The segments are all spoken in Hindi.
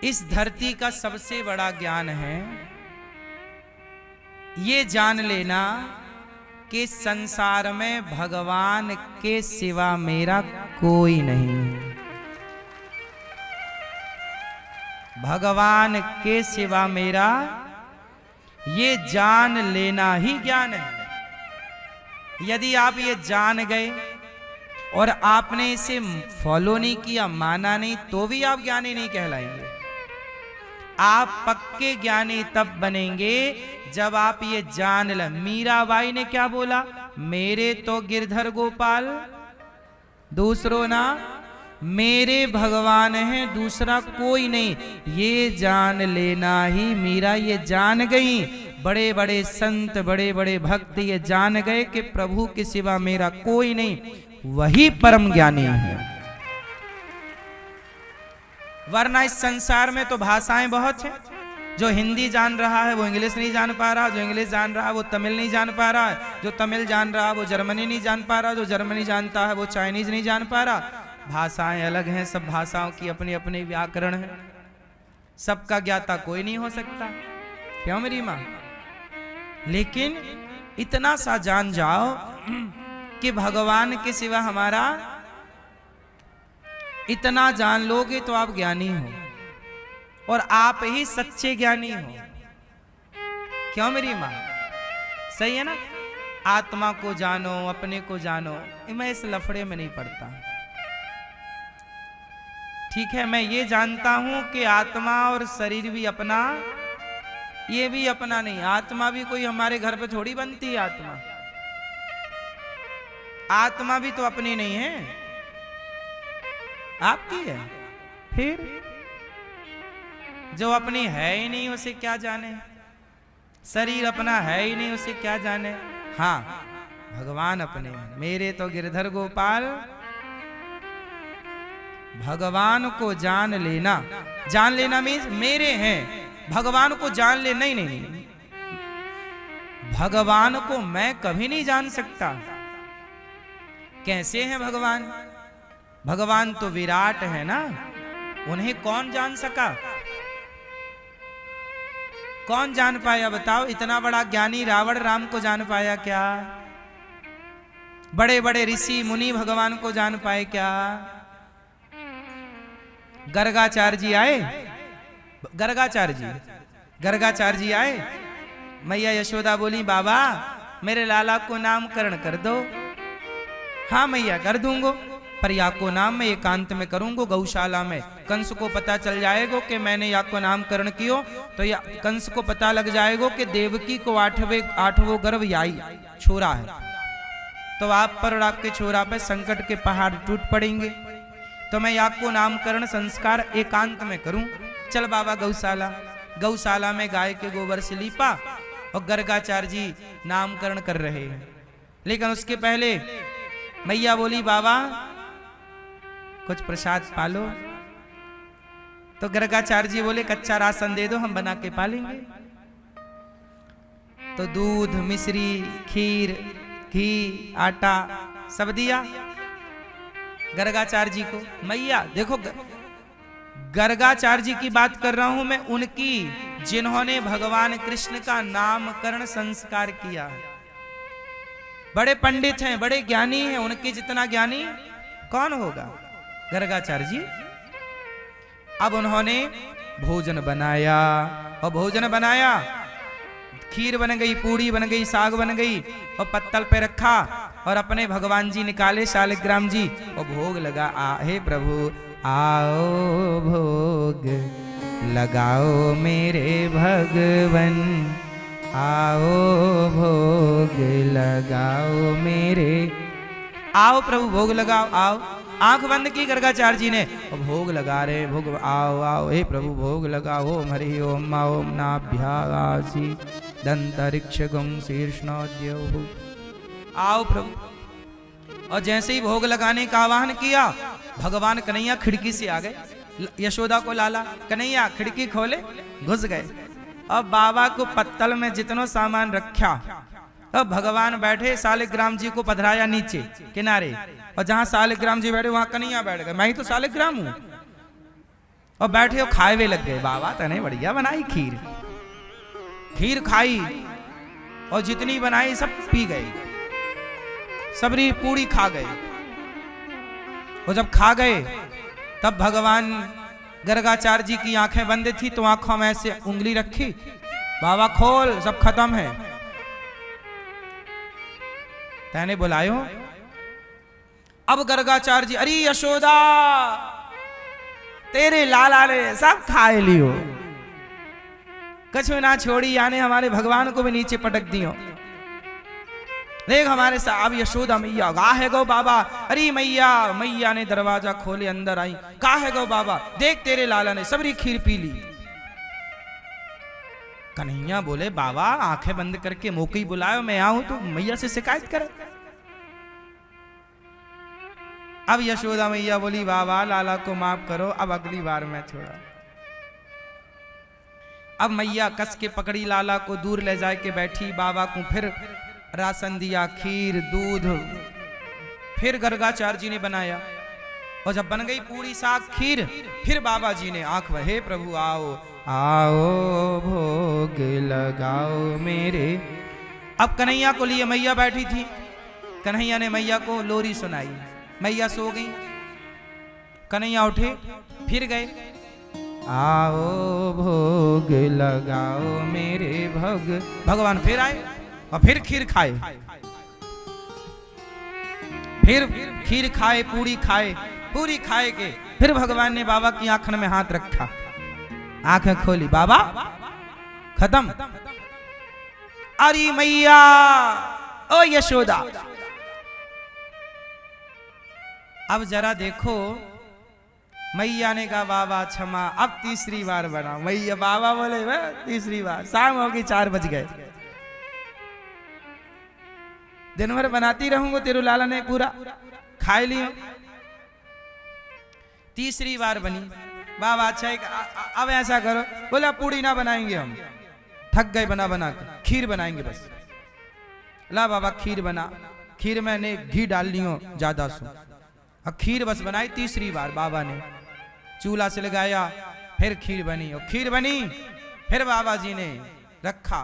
इस धरती का सबसे बड़ा ज्ञान है ये जान लेना कि संसार में भगवान के सिवा मेरा कोई नहीं। भगवान के सिवा मेरा, ये जान लेना ही ज्ञान है। यदि आप ये जान गए और आपने इसे फॉलो नहीं किया, माना नहीं, तो भी आप ज्ञानी नहीं कहलाएंगे। आप पक्के ज्ञानी तब बनेंगे जब आप ये जान लें। मीराबाई ने क्या बोला? मेरे तो गिरधर गोपाल, दूसरों ना मेरे भगवान हैं, दूसरा कोई नहीं। ये जान लेना ही मीरा ये जान गई। बड़े बड़े संत, बड़े बड़े भक्त ये जान गए कि प्रभु के सिवा मेरा कोई नहीं, वही परम ज्ञानी है। वरना इस संसार में तो भाषाएं बहुत हैं। जो हिंदी जान रहा है वो इंग्लिश नहीं जान पा रहा, जो इंग्लिश जान रहा है वो तमिल नहीं जान पा रहा, जो तमिल जान रहा है वो जर्मनी नहीं जान पा रहा, जो जर्मनी जानता है वो चाइनीज नहीं जान पा रहा। भाषाएं अलग हैं, सब भाषाओं की अपनी अपनी व्याकरण है, सबका ज्ञाता कोई नहीं हो सकता। क्यों मेरी माँ? लेकिन इतना सा जान जाओ कि भगवान के सिवा हमारा, इतना जान लोगे तो आप ज्ञानी हो, और आप ही सच्चे ज्ञानी हो। क्यों मेरी माँ? सही है ना? आत्मा को जानो, अपने को जानो। मैं इस लफड़े में नहीं पड़ता। ठीक है, मैं ये जानता हूं कि आत्मा और शरीर भी अपना, ये भी अपना नहीं। आत्मा भी कोई हमारे घर पे थोड़ी बनती है। आत्मा भी तो अपनी नहीं है, आपकी है। फिर जो अपनी है ही नहीं उसे क्या जाने? शरीर अपना है ही नहीं उसे क्या जाने? हाँ, भगवान अपने हैं। मेरे तो गिरधर गोपाल, भगवान को जान लेना। जान लेना मीन्स मेरे हैं, भगवान को जान ले। नहीं नहीं नहीं, भगवान को मैं कभी नहीं जान सकता। कैसे हैं भगवान? भगवान तो विराट है ना, उन्हें कौन जान सका? कौन जान पाया बताओ? इतना बड़ा ज्ञानी रावण राम को जान पाया क्या? बड़े बड़े ऋषि मुनि भगवान को जान पाए क्या? गर्गाचार्य जी आए, गर्गाचार्य जी आए। मैया यशोदा बोली, बाबा मेरे लाला को नामकरण कर दो। हाँ मैया कर दूंगो, पर या को नाम मैं एकांत में करूंगो, गौशाला में। कंस को पता चल जाएगा कि मैंने या को नामकरण कियो, तो या कंस को पता लग जाएगा कि देवकी को आठवों गर्भ याई छोरा है, तो आप पर और आपके छोरा पे संकट के पहाड़ टूट पड़ेंगे। तो मैं या को नामकरण संस्कार एकांत में करूं। चल बाबा गौशाला। गौशाला में गाय के गोबर से लीपा और गर्गाचार्य जी नामकरण कर रहे हैं। लेकिन उसके पहले मैया बोली, बाबा कुछ प्रसाद पालो। तो गर्गाचार्य जी बोले, कच्चा राशन दे दो, हम बना के पालेंगे। तो दूध, मिश्री, खीर, घी, आटा सब दिया गर्गाचार्य जी को। मैया देखो, गर्गाचार्य जी की बात कर रहा हूं मैं, उनकी जिन्होंने भगवान कृष्ण का नामकरण संस्कार किया। बड़े पंडित हैं, बड़े ज्ञानी हैं, उनके जितना ज्ञानी कौन होगा? गर्गाचार्य जी। अब उन्होंने भोजन बनाया, और भोजन बनाया, खीर बन गई, पूड़ी बन गई, साग बन गई, और पत्तल पे रखा, और अपने भगवान जी निकाले शालिग्राम जी, और भोग लगा। हे प्रभु आओ भोग लगाओ मेरे भगवन, आओ भोग लगाओ मेरे, आओ प्रभु भोग लगाओ, आओ। आंख बंद की गर्गाचार्य जी ने, और भोग लगा रहे, भोग आओ आओ, हे प्रभु भोग लगाओ। ओम हरि ओम ओम नाभ्यासी दंतरिक्ष गुं शीर्षणोद्यो, आओ प्रभु। और जैसे ही भोग लगाने का आह्वान किया, भगवान कन्हैया खिड़की से आ गए। यशोदा को लाला, कन्हैया खिड़की खोले, घुस गए। अब बाबा को पत्तल में जितनो सामान रखा, अब भगवान बैठे, शालिग्राम जी को पधराया नीचे किनारे, और जहां शालिग्राम जी बैठे वहां कन्हैया बैठ गए। मैं ही तो शालिग्राम हूं। और बैठे हो खाए हुए लग गए। बाबा तने बढ़िया बनाई खीर, खीर खाई और जितनी बनाई सब पी गए, सबरी पूरी खा गए। वो जब खा गए तब भगवान गर्गाचार्य जी की आंखें बंद थी तो आंखों में ऐसे उंगली रखी, बाबा खोल सब खत्म है। तैने बुलायो। अब गर्गाचार्य जी, अरे यशोदा तेरे लाला ने सब खाए लियो, कछु ना छोड़ी, यानी हमारे भगवान को भी नीचे पटक दियो। देख हमारे साथ। अब यशोदा मैया गा है गो बाबा, अरे मैया, मैया ने दरवाजा खोले अंदर आई, का है गो बाबा देख तेरे लाला ने सबरी खीर पी ली। कन्हैया बोले बाबा आंखें बंद करके मौके ही बुलायो, मैं आऊं तो मैया से शिकायत कर। अब यशोदा मैया बोली बाबा लाला को माफ करो, अब अगली बार मैं छोड़ा। अब मैया कस के पकड़ी लाला को, दूर ले जाए के बैठी। बाबा को फिर राशन दिया, खीर दूध, फिर गर्गाचार्य जी ने बनाया और जब बन गई पूरी साग खीर, फिर बाबा जी ने आंख में, हे प्रभु आओ आओ भोग लगाओ मेरे। अब कन्हैया को लिए मैया बैठी थी, कन्हैया ने मैया को लोरी सुनाई, मैया सो गई। कन्हैया उठे फिर गए, आओ भोग लगाओ मेरे भगवान फिर आए और फिर खीर खाए, फिर खीर खाए, पूरी खाए, पूरी खाए के फिर भगवान ने बाबा की आंखन में हाथ रखा, आंखें खोली, बाबा खत्म। अरे मैया ओ यशोदा, अब जरा देखो। मैया ने कहा बाबा क्षमा, अब तीसरी बार बना। मैया बाबा बोले तीसरी बार, शाम होगी 4 बज गए, दिन भर बनाती रहूंगा, तेरू लाला ने पूरा खा लियो। तीसरी बार बनी। बाबा अच्छा अब ऐसा करो, बोला पूड़ी ना बनाएंगे हम, थक गए बना बना के, खीर बनाएंगे बस। ला बाबा खीर बना, खीर मैंने घी डाल लियो ज्यादा सो, अब खीर बस बनाई। तीसरी बार बाबा ने चूल्हा से लगाया, फिर खीर बनी, और खीर बनी फिर बाबा जी ने रखा,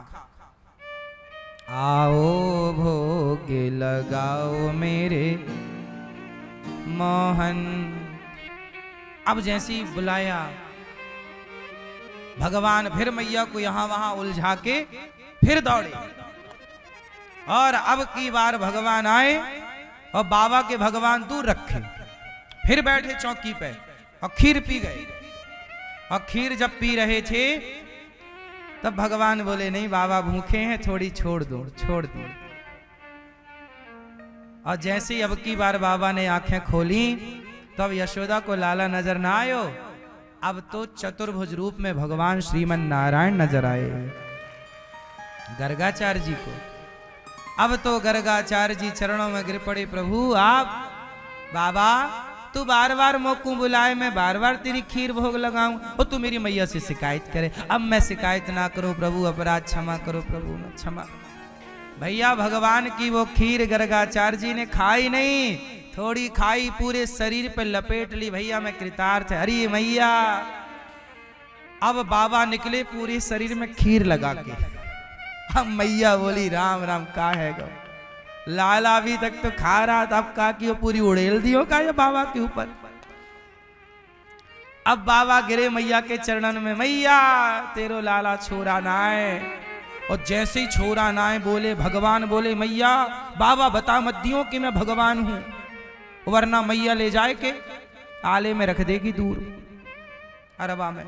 आओ भोग लगाओ मेरे मोहन। अब जैसी बुलाया भगवान, फिर मैया को यहां वहां उलझा के फिर दौड़े, और अब की बार भगवान आए और बाबा के भगवान दूर रखे, फिर बैठे चौकी पे और खीर पी गए। और खीर जब पी रहे थे तब भगवान बोले नहीं बाबा भूखे हैं, थोड़ी छोड़ दो, छोड़ दी। और जैसे ही अब की बार बाबा ने आंखें खोली तब यशोदा को लाला नजर ना आयो, अब तो चतुर्भुज रूप में भगवान श्रीमन नारायण नजर आए गर्गाचार्य जी को। अब तो गर्गाचार्य जी चरणों में गिर पड़े, प्रभु आप बाबा तू बार बार मोकू बुलाए, मैं बार बार तेरी खीर भोग लगाऊं और तू मेरी मैया से शिकायत करे। अब मैं शिकायत ना करूं प्रभु, अपराध क्षमा करो प्रभु, मैं क्षमा। भैया भगवान की वो खीर गर्गाचार्य जी ने खाई नहीं, थोड़ी खाई, पूरे शरीर पे लपेट ली। भैया मैं कृतार्थ है, अरे मैया। अब बाबा निकले पूरे शरीर में खीर लगा के। अब मैया बोली राम राम, का है गो लाला अभी तक तो खा रहा था, अब का की पूरी उड़ेल दियो का ये बाबा के ऊपर। अब बाबा गिरे मैया के चरणन में, मैया तेरो लाला छोरा ना आए। और जैसे ही छोरा ना आए बोले भगवान, बोले मैया बाबा बता मत दियो कि मैं भगवान हूं, वरना मैया ले जाए के आले में रख देगी दूर अरबा में।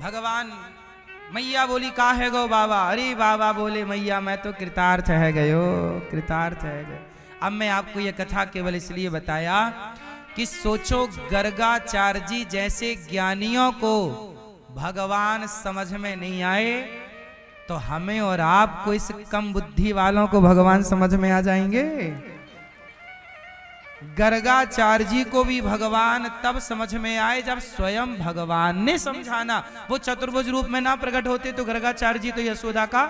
भगवान मैया बोली का है गो बाबा, अरे बाबा बोले मैया मैं तो कृतार्थ है गयो, कृतार्थ है गयो। अब मैं आपको यह कथा केवल इसलिए बताया कि सोचो गर्गाचार्य जी जैसे ज्ञानियों को भगवान समझ में नहीं आए तो हमें और आपको इस कम बुद्धि वालों को भगवान समझ में आ जाएंगे। गर्गाचार्य जी को भी भगवान तब समझ में आए जब स्वयं भगवान ने समझाना। वो चतुर्भुज रूप में ना प्रकट होते तो गर्गाचार्य जी तो यशोदा का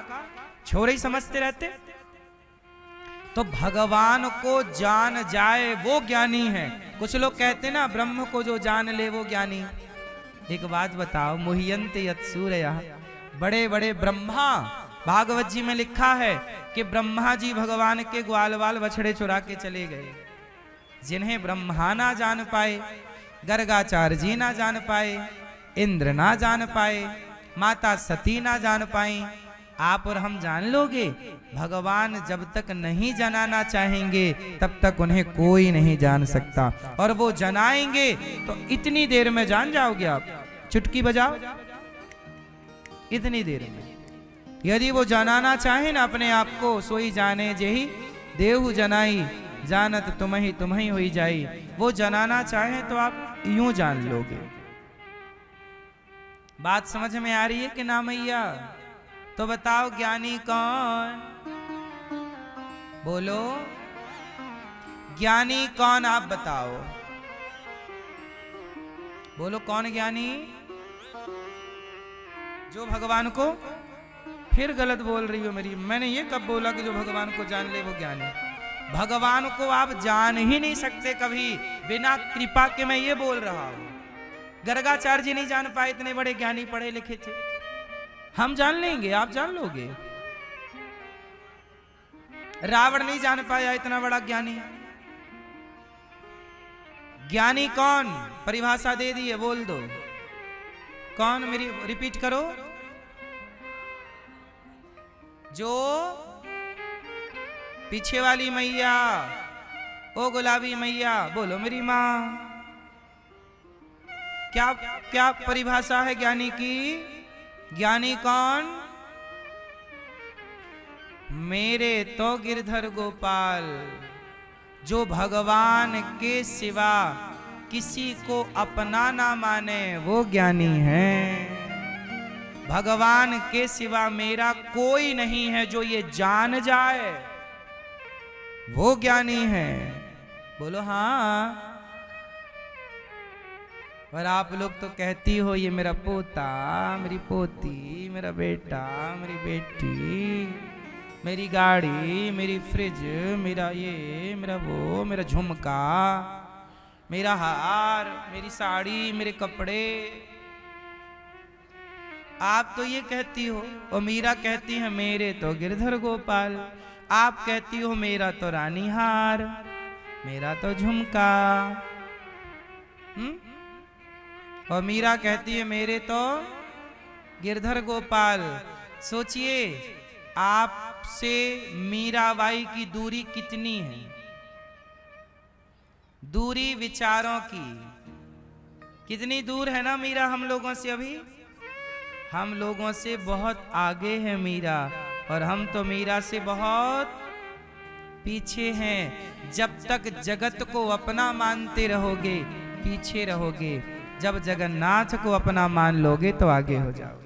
छोरा ही समझते रहते। तो भगवान को जान जाए वो ज्ञानी है कुछ लोग कहते ना ब्रह्म को जो जान ले वो ज्ञानी। एक बात बताओ, मुह्यंत यत् सूरयः, बड़े बड़े ब्रह्मा, भागवत जी में लिखा है कि ब्रह्मा जी भगवान के ग्वाल वाल बछड़े चुरा के चले गए। जिन्हें ब्रह्मा ना जान पाए, गर्गाचार्य जी ना जान पाए, इंद्र ना जान पाए, माता सती ना जान पाई, आप और हम जान लोगे? भगवान जब तक नहीं जनाना चाहेंगे तब तक उन्हें कोई नहीं जान सकता, और वो जनाएंगे तो इतनी देर में जान जाओगे आप। चुटकी बजाओ, इतनी देर में। यदि वो जनाना चाहे ना अपने आप को, सोई जाने जेही देहु जनाई, जानत तुम ही हुई जाई। वो जनाना चाहे तो आप यूं जान लोगे। बात समझ में आ रही है कि ना मैया? तो बताओ ज्ञानी कौन? बोलो, ज्ञानी कौन? आप बताओ, बोलो कौन ज्ञानी? जो भगवान को, फिर गलत बोल रही हो मेरी, मैंने ये कब बोला कि जो भगवान को जान ले वो ज्ञानी? भगवान को आप जान ही नहीं सकते कभी बिना कृपा के, मैं ये बोल रहा हूं। गर्गाचार्य जी नहीं जान पाए, इतने बड़े ज्ञानी पढ़े लिखे थे। हम जान लेंगे, आप जान लोगे। रावण नहीं जान पाया, इतना बड़ा ज्ञानी। ज्ञानी कौन? परिभाषा दे दी है, बोल दो कौन? मेरी रिपीट करो। जो पीछे वाली मैया, ओ गुलाबी मैया, बोलो मेरी माँ। क्या क्या परिभाषा है ज्ञानी की? ज्ञानी कौन? मेरे तो गिरधर गोपाल, जो भगवान के सिवा किसी को अपना ना माने वो ज्ञानी है। भगवान के सिवा मेरा कोई नहीं है जो ये जान जाए, वो ज्ञानी है। बोलो हाँ। और आप लोग तो कहती हो ये मेरा पोता, मेरी पोती, मेरा बेटा, मेरी बेटी, मेरी गाड़ी, मेरी फ्रिज, मेरा ये, मेरा वो, मेरा झुमका, मेरा हार, मेरी साड़ी, मेरे कपड़े। आप तो ये कहती हो। और मीरा कहती है मेरे तो गिरधर गोपाल। आप कहती हो मेरा तो रानी हार, मेरा तो झुमका। और मीरा कहती है मेरे तो गिरधर गोपाल। सोचिए आपसे मीराबाई की दूरी कितनी है? दूरी विचारों की कितनी दूर है ना मीरा हम लोगों से? अभी हम लोगों से बहुत आगे है मीरा, और हम तो मीरा से बहुत पीछे हैं। जब तक जगत को अपना मानते रहोगे पीछे रहोगे, जब जगन्नाथ को अपना मान लोगे तो आगे हो जाओगे।